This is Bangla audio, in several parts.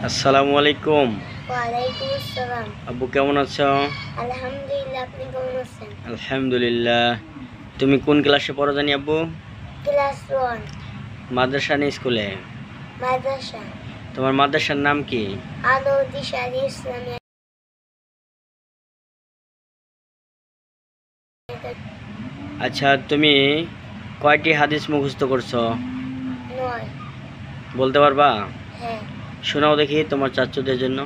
আসসালামু আলাইকুম। ওয়ালাইকুম আসসালাম। আব্বু কেমন আছো? আলহামদুলিল্লাহ, আপনি কেমন আছেন? আলহামদুলিল্লাহ। তুমি কোন ক্লাসে পড়ো জানি আব্বু? ক্লাস 1 মাদ্রাসা না স্কুলে? মাদ্রাসা। তোমার মাদ্রাসার নাম কি? আলো দিশারি ইসলামিয়া। আচ্ছা, তুমি কয়টি হাদিস মুখস্থ করছো 9। বলতে পারবা? হ্যাঁ। শোনাও দেখি তোমার চাচুদের জন্য।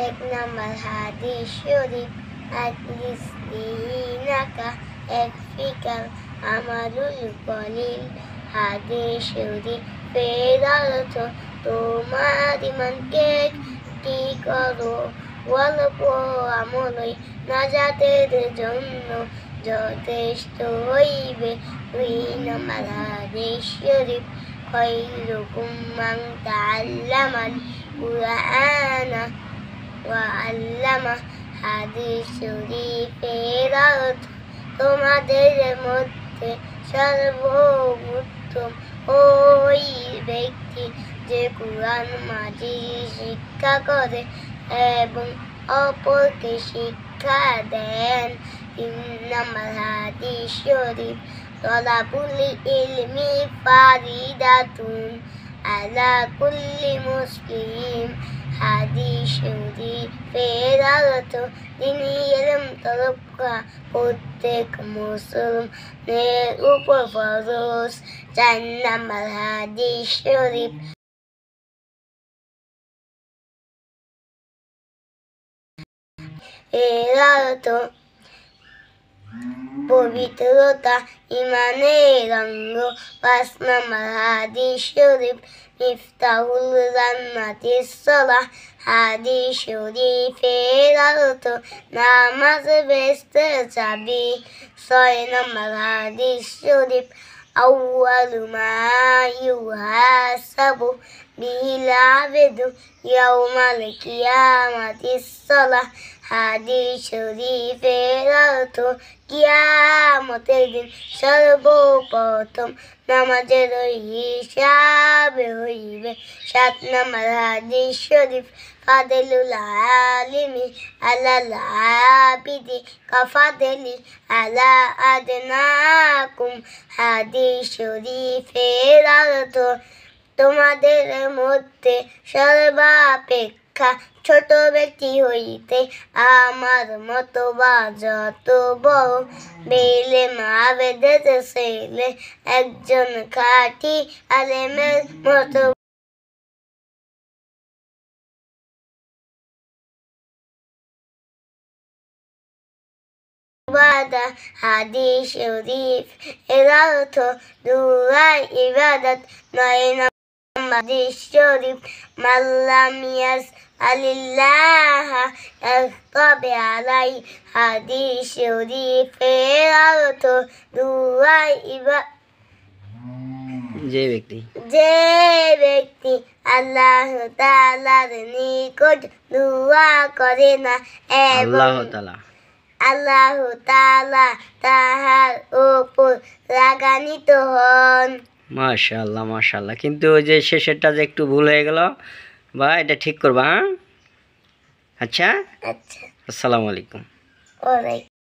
1 নাম্বার হাদিস শরীফ, আজলিস দিনাকা একফিকাল আমালুল কলিল। হাদিস শরীফ ফেরারত তোমার ইমানকে কি করো, অল্প আমলই নাজাতের জন্য যথেষ্ট হইবে। 2 নাম্বার হাদিস শরীফ, খৈরুকুম মান তাআল্লামাল কুরআনা ওয়া আল্লামা। হাদিস শরীফের অর্থ তোমাদের মধ্যে সর্বোত্তম ওই ব্যক্তি যে কুরআন মাজিদ শিক্ষা করে এবং অপরকে শিক্ষা দেন। 3 নাম্বার হাদিস শরীফ, তলাবুল ইলমি ফারিদাতুন আলা কুল্লি মুসলিম। হাদিস শরীফের অর্থ দিনী ইলম তলব করা প্রত্যেক মুসলমানের উপর ফরজ। 4 নাম্বার হাদিস শরীফ, এর অর্থ পবিত্রতা ইমানের অঙ্গ। 5 নাম্বার হাদিস শরীফ, মিফতাহুল জান্নাতিস সালাহ। হাদিস শরীফের অর্থ নামাজ বেহেশতের চাবি। 6 নাম্বার হাদিস শরীফ, আউয়ালু মা ইউহাসাবু বিহিল আবদু ইয়াউমাল কিয়ামাতিস সালাহ। হাদিস শরীফের অর্থ কিয়ামতের দিন সর্বপ্রথম নামাজের হিসাব হইবে। 7 নাম্বার হাদিস শরীফ, ফাদলুল আলিমি আলাল আবিদি কাফাদলি আলা আদনাকুম। হাদিস শরীফের অর্থ তোমাদের মধ্যে সর্বাপেক্ষা ছোট ব্যক্তি হইতে আমার মতো বা যত বড় বেলেম আবেদের ছেলে একজন খাঁটি আলেমের মতো। হাদিস শরীফ এর অর্থ দুআ ইবাদত। 9 নাম্বার হাদিস শরীফ, মাল্লাম ইয়াসআলিল্লাহ ইয়াগতাবি আলাইহি। হাদিস শরীফের অর্থ দুআ যে ব্যক্তি আল্লাহ তাআলার নিকট দুআ করে না এবং আল্লাহ তাআলা তাহার উপর রাগান্বিত হন। মাশাআল্লাহ মাশাআল্লাহ। কিন্তু ওই যে শেষেরটা যে একটু ভুল হয়ে গেল, বা এটা ঠিক করবা? হ্যাঁ, আচ্ছা। আচ্ছা, আসসালামু আলাইকুম। ওয়ালাইকুম